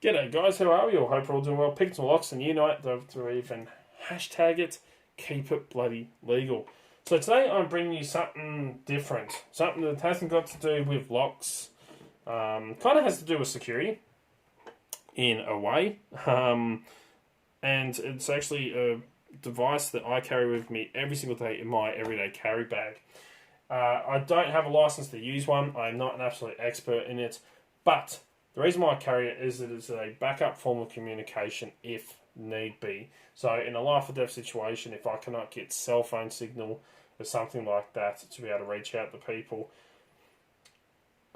G'day guys, how are we all? Hope you're all doing well. Pick some locks and unite to even hashtag it, keep it bloody legal. So today I'm bringing you something different. Something that hasn't got to do with locks. Kind of has to do with security in a way. And it's actually a device that I carry with me every single day in my everyday carry bag. I don't have a license to use one. I'm not an absolute expert in it. But the reason why I carry it is that it's a backup form of communication if need be. So in a life or death situation, if I cannot get cell phone signal or something like that to be able to reach out to people,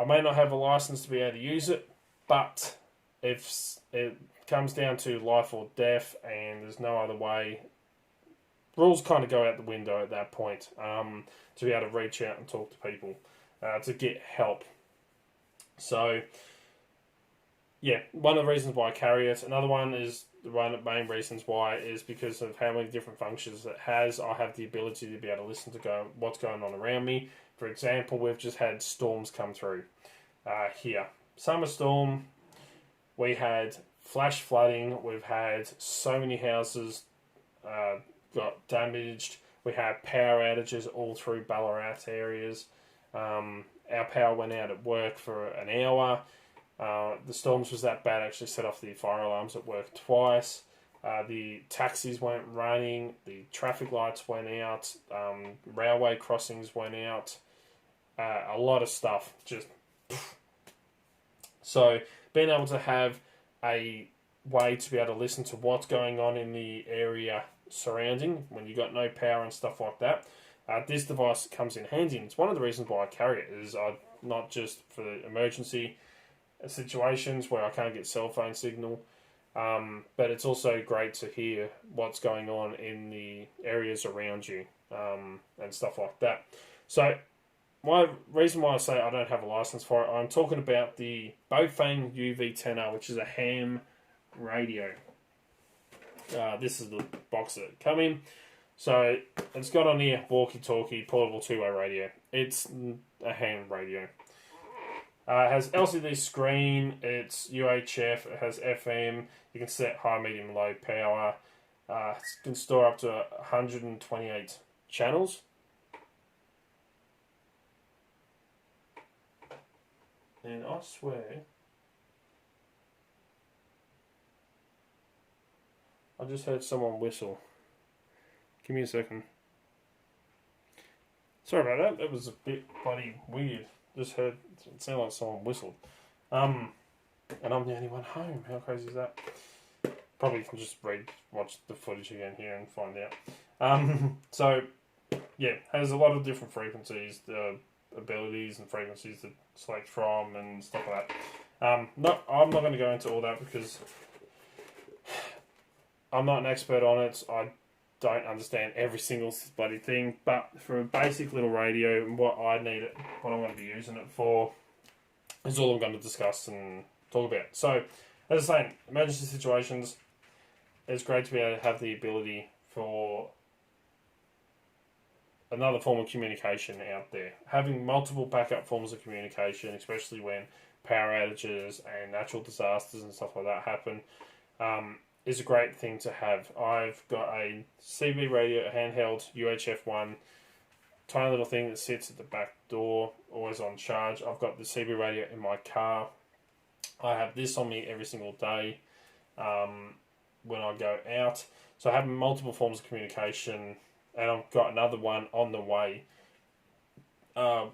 I may not have a license to be able to use it, but if it comes down to life or death and there's no other way, rules kind of go out the window at that point, to be able to reach out and talk to people, to get help. So yeah, one of the reasons why I carry it. Another one is one of the main reasons why is because of how many different functions it has. I have the ability to be able to listen to what's going on around me. For example, we've just had storms come through here. Summer storm, we had flash flooding, we've had so many houses got damaged, we had power outages all through Ballarat areas. Our power went out at work for an hour. The storms was that bad, actually set off the fire alarms at work twice. The taxis weren't running, the traffic lights went out, railway crossings went out, a lot of stuff. So being able to have a way to be able to listen to what's going on in the area surrounding when you got no power and stuff like that, this device comes in handy. And it's one of the reasons why I carry it. Is not just for the emergency situations where I can't get cell phone signal, but it's also great to hear what's going on in the areas around you, and stuff like that. So my reason why I say I don't have a license for it, I'm talking about the Baofeng UV-10R, which is a ham radio. This is the box that it come in. So it's got on here walkie-talkie, portable two-way radio. It's a ham radio. It has LCD screen, it's UHF, it has FM, you can set high, medium, low power, it can store up to 128 channels. And I swear, I just heard someone whistle. Give me a second. Sorry about that, that was a bit bloody weird. Just heard it sounded like someone whistled. And I'm the only one home. How crazy is that? Probably can just watch the footage again here and find out. So, yeah, has a lot of different frequencies, abilities and frequencies to select from and stuff like that. I'm not going to go into all that because I'm not an expert on it. I don't understand every single bloody thing, but for a basic little radio and what I need it, what I'm going to be using it for, is all I'm going to discuss and talk about. So, as I say, emergency situations, it's great to be able to have the ability for another form of communication out there. Having multiple backup forms of communication, especially when power outages and natural disasters and stuff like that happen, is a great thing to have. I've got a CB radio, a handheld UHF one, tiny little thing that sits at the back door, always on charge. I've got the CB radio in my car. I have this on me every single day when I go out. So I have multiple forms of communication, and I've got another one on the way,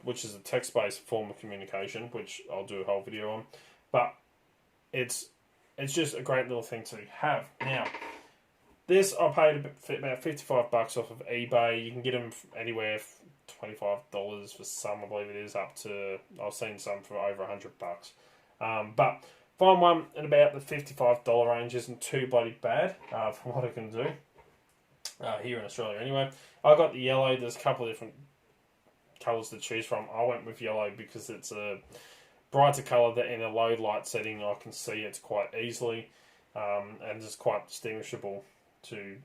which is a text-based form of communication, which I'll do a whole video on. But it's just a great little thing to have. Now, this I paid about $55 off of eBay. You can get them anywhere, $25 for some, I believe it is, up to, I've seen some for over $100. But find one in about the $55 range isn't too bloody bad for what it can do here in Australia anyway. I got the yellow. There's a couple of different colours to choose from. I went with yellow because it's a brighter colour that in a low light setting I can see it quite easily, and it's quite distinguishable to,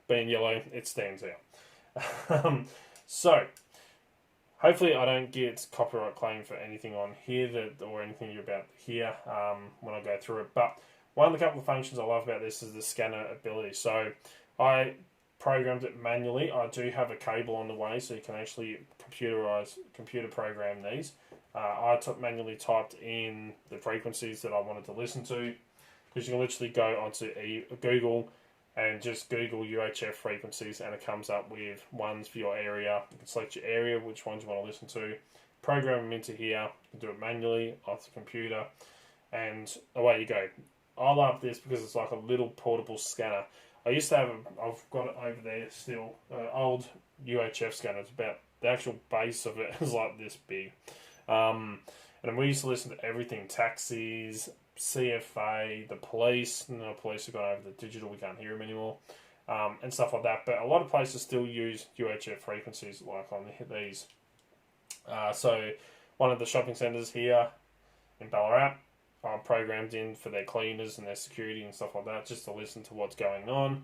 being yellow, it stands out. So, Hopefully I don't get copyright claim for anything on here or anything you're about to hear when I go through it. But one of the couple of functions I love about this is the scanner ability. So I programmed it manually. I do have a cable on the way, so you can actually computer program these. I manually typed in the frequencies that I wanted to listen to, because you can literally go onto Google and just Google UHF frequencies, and it comes up with ones for your area. You can select your area, which ones you want to listen to, program them into here, you can do it manually off the computer, and away you go. I love this because it's like a little portable scanner. I used to have, I've got it over there still, old UHF scanner. It's about, the actual base of it is like this big. And we used to listen to everything, taxis, CFA, the police. The police have gone over the digital, we can't hear them anymore, and stuff like that. But a lot of places still use UHF frequencies, like on these. So one of the shopping centres here in Ballarat, I'm programmed in for their cleaners and their security and stuff like that, just to listen to what's going on,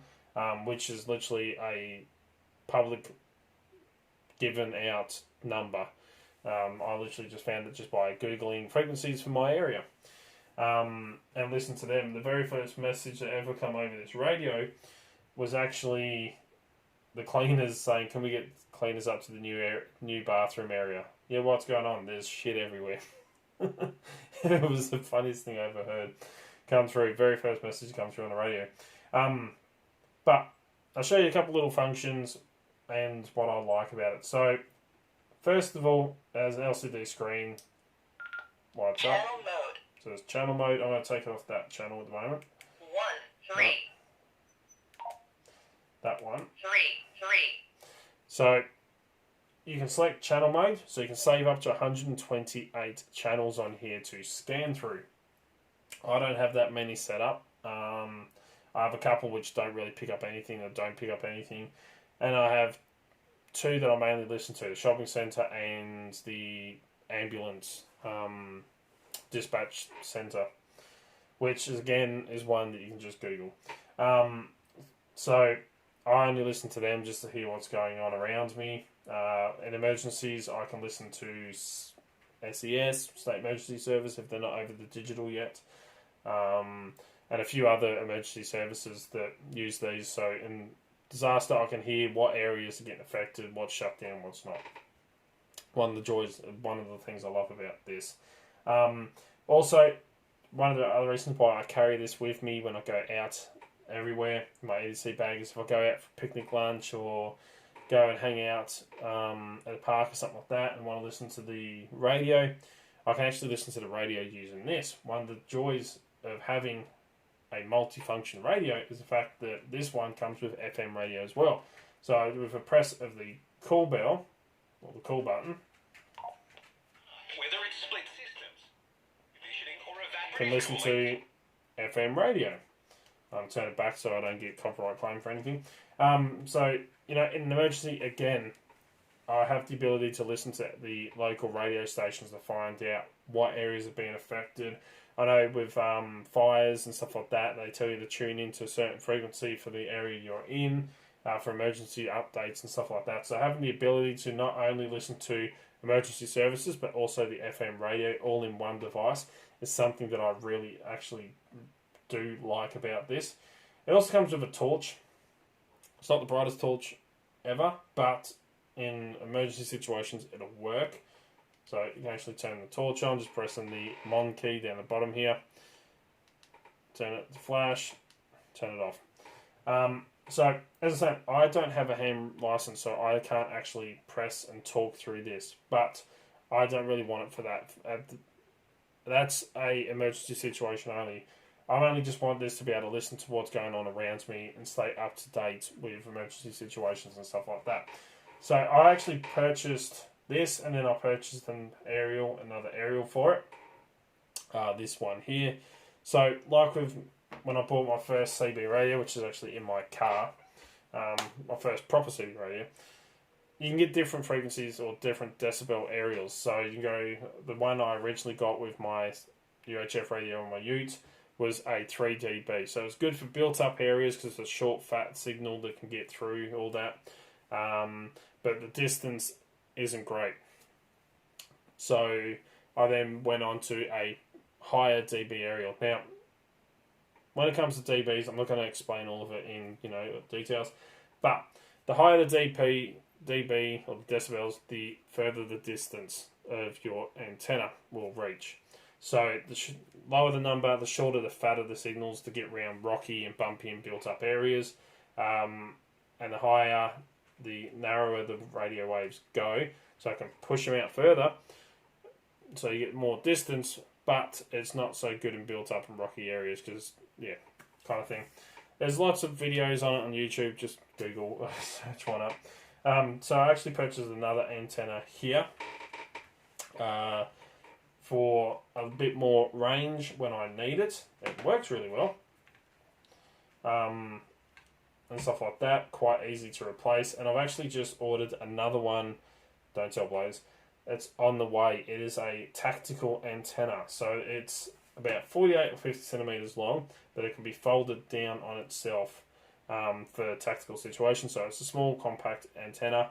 which is literally a public given out number. I literally just found it just by Googling frequencies for my area, and listen to them. The very first message that ever come over this radio was actually the cleaners saying, "Can we get cleaners up to the new bathroom area?" Yeah, what's going on? There's shit everywhere. It was the funniest thing I ever heard come through. Very first message come through on the radio. But I'll show you a couple little functions and what I like about it. So first of all, as an LCD screen lights up. Channel mode. So there's channel mode. I'm going to take it off that channel at the moment. 1, 3. No. That one. 3, 3. So you can select channel mode, so you can save up to 128 channels on here to scan through. I don't have that many set up. I have a couple which don't really pick up anything or don't pick up anything. And I have two that I mainly listen to, the shopping centre and the ambulance dispatch centre, which is, again, is one that you can just Google. So I only listen to them just to hear what's going on around me. In emergencies, I can listen to SES, State Emergency Service, if they're not over the digital yet, and a few other emergency services that use these. So in disaster, I can hear what areas are getting affected, what's shut down, what's not. One of the things I love about this. Also, one of the other reasons why I carry this with me when I go out everywhere, my EDC bag, is if I go out for picnic lunch or go and hang out at a park or something like that and want to listen to the radio, I can actually listen to the radio using this. One of the joys of having a multifunction radio is the fact that this one comes with FM radio as well. So with a press of the call bell, or the call button, whether it's split systems, visioning or can listen to FM radio. Turn it back so I don't get copyright claim for anything. So, in an emergency, again, I have the ability to listen to the local radio stations to find out what areas are being affected. I know with fires and stuff like that, they tell you to tune into a certain frequency for the area you're in, for emergency updates and stuff like that. So having the ability to not only listen to emergency services, but also the FM radio all in one device is something that I really actually do like about this. It also comes with a torch. It's not the brightest torch ever, but in emergency situations it'll work. So you can actually turn the torch on, just pressing the MON key down the bottom here. Turn it to flash, turn it off. So, as I said, I don't have a ham license, so I can't actually press and talk through this, but I don't really want it for that. That's a emergency situation only. I only just want this to be able to listen to what's going on around me and stay up to date with emergency situations and stuff like that. So I actually purchased this, and then I purchased another aerial for it. This one here. So like with when I bought my first CB radio, which is actually in my car, my first proper CB radio, you can get different frequencies or different decibel aerials. So you can go, the one I originally got with my UHF radio on my ute was a 3 dB. So it's good for built up areas because it's a short fat signal that can get through all that. But the distance isn't great. So I then went on to a higher dB aerial. Now, when it comes to dBs, I'm not going to explain all of it in details, but the higher the dB or the decibels, the further the distance of your antenna will reach. So the lower the number, the shorter, the fatter the signals to get around rocky and bumpy and built up areas, and the higher, the narrower the radio waves go. So I can push them out further, so you get more distance, but it's not so good in built up and rocky areas because, kind of thing. There's lots of videos on it on YouTube. Just Google, search one up. So I actually purchased another antenna here for a bit more range when I need it. It works really well. And stuff like that. Quite easy to replace. And I've actually just ordered another one. Don't tell Blaze. It's on the way. It is a tactical antenna. So it's about 48 or 50 centimeters long, but it can be folded down on itself for tactical situations. So it's a small, compact antenna,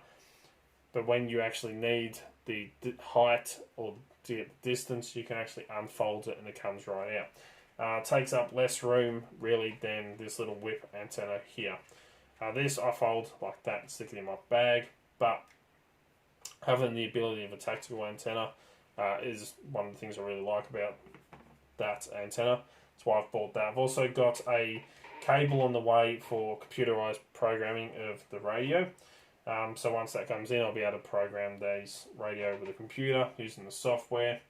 but when you actually need the height or the distance, you can actually unfold it and it comes right out. It takes up less room, really, than this little whip antenna here. This I fold like that and stick it in my bag, but having the ability of a tactical antenna is one of the things I really like about that antenna. That's why I've bought that. I've also got a cable on the way for computerized programming of the radio. So once that comes in, I'll be able to program this radio with a computer using the software.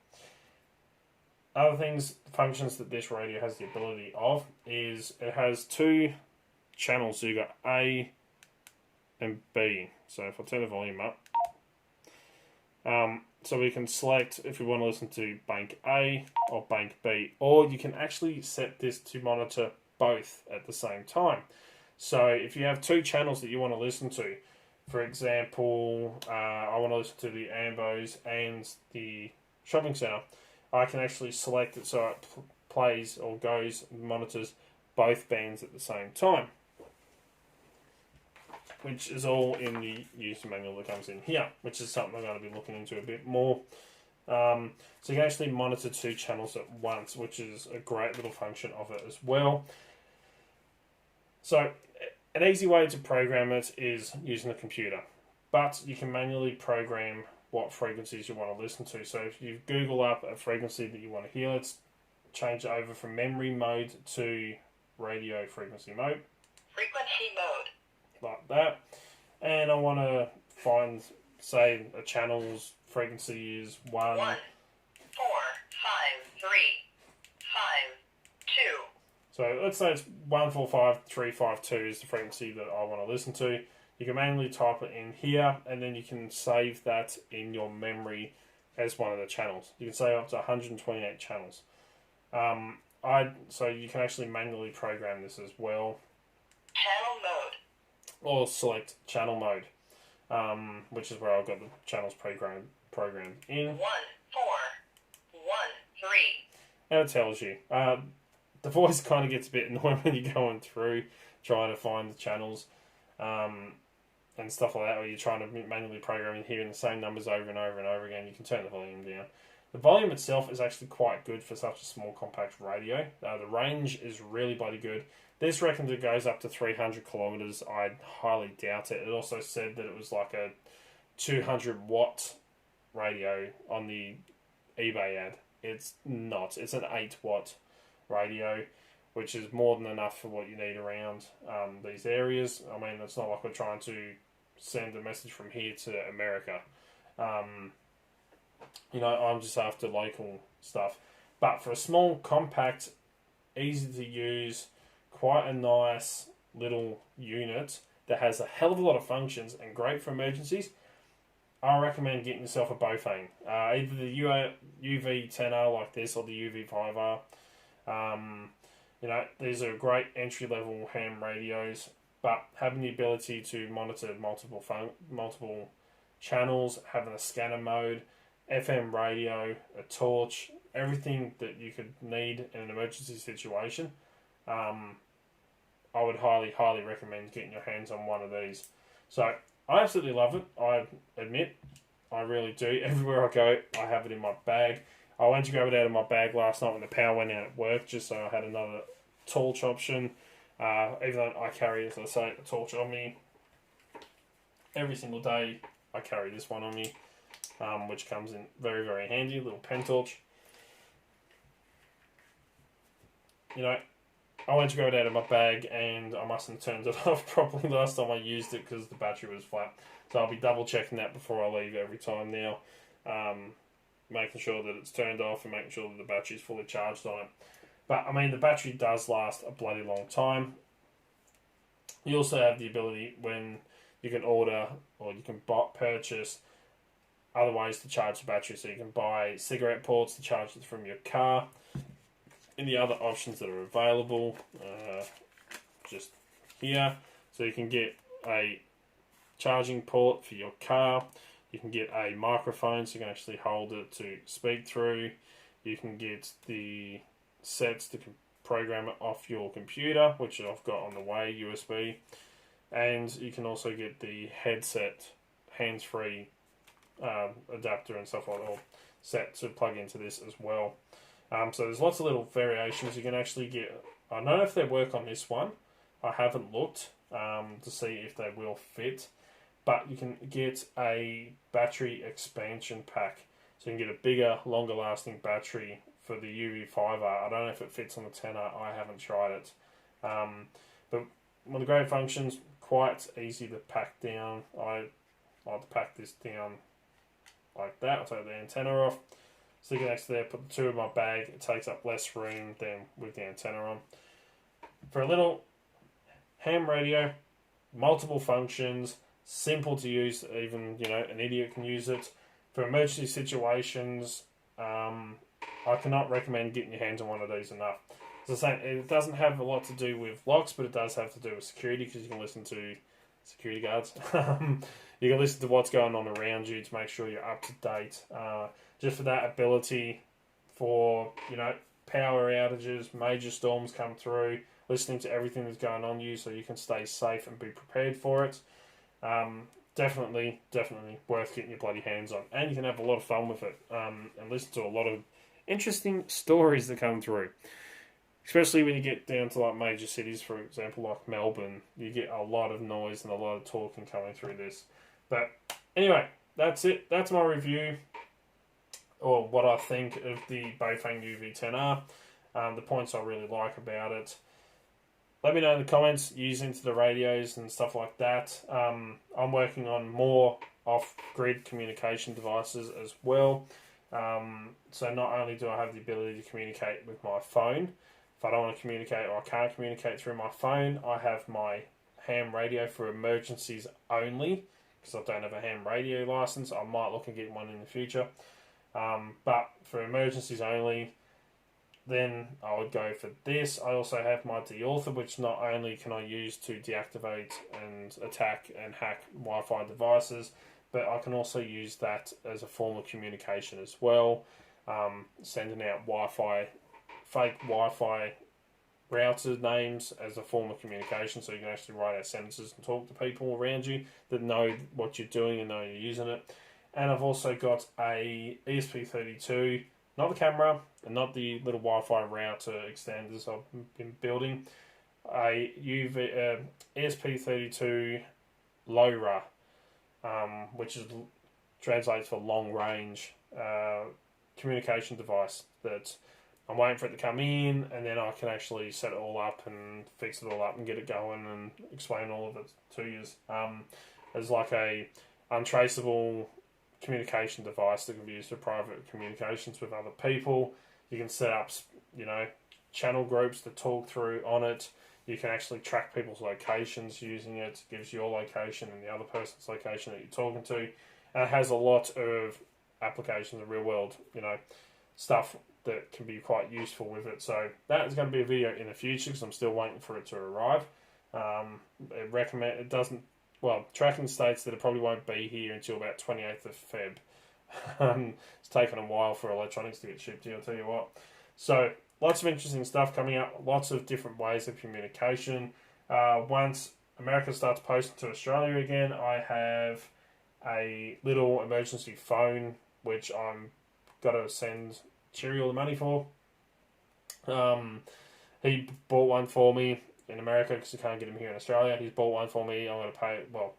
Other functions that this radio has the ability of is it has two channels. So you've got A and B. So if I turn the volume up, so we can select if we want to listen to bank A or bank B, or you can actually set this to monitor both at the same time. So if you have two channels that you want to listen to, for example, I want to listen to the Ambos and the shopping centre, I can actually select it so it plays or monitors both bands at the same time, which is all in the user manual that comes in here, which is something I'm going to be looking into a bit more. So you can actually monitor two channels at once, which is a great little function of it as well. So an easy way to program it is using a computer, but you can manually program what frequencies you want to listen to. So if you Google up a frequency that you want to hear, let's change it over from memory mode to radio frequency mode. Frequency mode. Like that. And I want to find, say, a channel's frequency is 1, 1, 4, 5, 3, 5, 2. So let's say it's 145352 is the frequency that I want to listen to. You can manually type it in here, and then you can save that in your memory as one of the channels. You can save up to 128 channels. So you can actually manually program this as well. Channel mode. Or select channel mode, which is where I've got the channels programmed in. 1, 4, 1, 3. And it tells you. The voice kind of gets a bit annoying when you're going through trying to find the channels and stuff like that, or you're trying to manually program and hearing the same numbers over and over and over again. You can turn the volume down. The volume itself is actually quite good for such a small compact radio. The range is really bloody good. This reckons it goes up to 300 kilometers. I highly doubt it. It also said that it was like a 200 watt radio on the eBay ad. It's not. It's an 8 watt radio, which is more than enough for what you need around these areas. I mean, it's not like we're trying to send a message from here to America. I'm just after local stuff. But for a small, compact, easy to use, quite a nice little unit that has a hell of a lot of functions and great for emergencies, I recommend getting yourself a Baofeng. Either the UV-10R like this or the UV-5R. These are great entry-level ham radios, but having the ability to monitor multiple channels, having a scanner mode, FM radio, a torch, everything that you could need in an emergency situation, I would highly, highly recommend getting your hands on one of these. So I absolutely love it. I admit I really do. Everywhere I go, I have it in my bag. I went to grab it out of my bag last night when the power went out at work, just so I had another torch option. Even though I carry, as I say, a torch on me every single day, I carry this one on me, which comes in very, very handy. Little pen torch. You know, I went to grab it out of my bag and I mustn't have turned it off properly last time I used it because the battery was flat. So I'll be double checking that before I leave every time now. Making sure that it's turned off and making sure that the battery's fully charged on it. But I mean, the battery does last a bloody long time. You also have the ability when you can order or you can purchase other ways to charge the battery. So you can buy cigarette ports to charge it from your car. And the other options that are available, just here. So you can get a charging port for your car. You can get a microphone so you can actually hold it to speak through. You can get the sets to program it off your computer, which I've got on the way, USB. And you can also get the headset, hands-free adapter and stuff like that, or set to plug into this as well. So there's lots of little variations you can actually get. I don't know if they work on this one. I haven't looked to see if they will fit. But you can get a battery expansion pack. So you can get a bigger, longer lasting battery for the UV-10R. I don't know if it fits on the 10R. I haven't tried it. But one of the great functions, quite easy to pack down. I like to pack this down like that. I'll take the antenna off. Stick it next to there, put the two in my bag. It takes up less room than with the antenna on. For a little ham radio, multiple functions, simple to use, even an idiot can use it. For emergency situations, I cannot recommend getting your hands on one of these enough. As I say, it doesn't have a lot to do with locks, but it does have to do with security because you can listen to security guards. You can listen to what's going on around you to make sure you're up to date. Just for that ability for, power outages, major storms come through, listening to everything that's going on you so you can stay safe and be prepared for it. Definitely worth getting your bloody hands on. And you can have a lot of fun with it and listen to a lot of interesting stories that come through. Especially when you get down to like major cities, for example, like Melbourne, you get a lot of noise and a lot of talking coming through this. But anyway, that's it. That's my review, or what I think of the Baofeng UV-10R. The points I really like about it. Let me know in the comments, use into the radios and stuff like that. I'm working on more off-grid communication devices as well. So not only do I have the ability to communicate with my phone, if I don't want to communicate or I can't communicate through my phone, I have my ham radio for emergencies only, because I don't have a ham radio license. I might look at getting one in the future. But for emergencies only, then I would go for this. I also have my de-author, which not only can I use to deactivate and attack and hack Wi-Fi devices, but I can also use that as a form of communication as well, sending out fake Wi-Fi router names as a form of communication, so you can actually write out sentences and talk to people around you that know what you're doing and know you're using it. And I've also got a ESP32, not the camera and not the little Wi-Fi router extenders I've been building, a ESP32 LoRa, which translates for long range communication device that I'm waiting for it to come in, and then I can actually set it all up and fix it all up and get it going and explain all of it to you. As like a untraceable communication device that can be used for private communications with other people. You can set up, channel groups to talk through on it. You can actually track people's locations using it. It gives your location and the other person's location that you're talking to. And it has a lot of applications of real world, stuff that can be quite useful with it. So that is going to be a video in the future because I'm still waiting for it to arrive. Tracking states that it probably won't be here until about 28th of Feb. It's taken a while for electronics to get shipped here, I'll tell you what. So lots of interesting stuff coming up, lots of different ways of communication. Once America starts posting to Australia again, I have a little emergency phone, which I'm got to send Cheery all the money for. He bought one for me in America because you can't get him here in Australia. He's bought one for me. I'm going to pay. Well,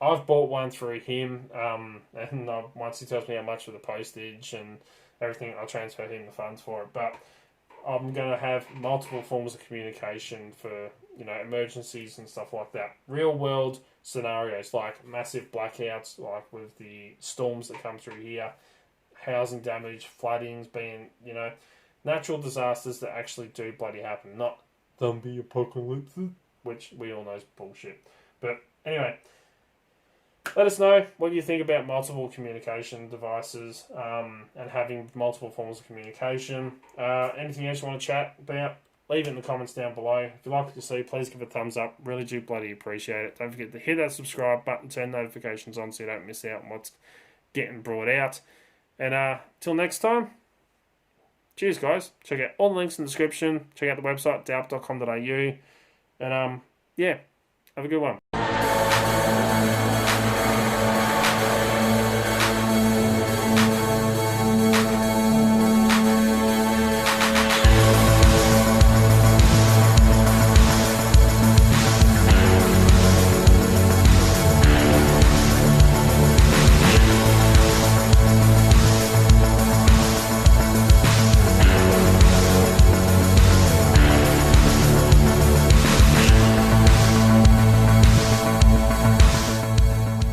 I've bought one through him, and once he tells me how much for the postage and everything, I'll transfer him the funds for it. But I'm going to have multiple forms of communication for, emergencies and stuff like that. Real world scenarios like massive blackouts, like with the storms that come through here, housing damage, floodings, being, natural disasters that actually do bloody happen, not zombie apocalypse, which we all know is bullshit. But anyway, let us know what you think about multiple communication devices and having multiple forms of communication. Anything else you want to chat about, leave it in the comments down below. If you like what you see, please give it a thumbs up. Really do bloody appreciate it. Don't forget to hit that subscribe button, turn notifications on so you don't miss out on what's getting brought out. And till next time, cheers guys. Check out all the links in the description. Check out the website, doubt.com.au. And yeah, have a good one.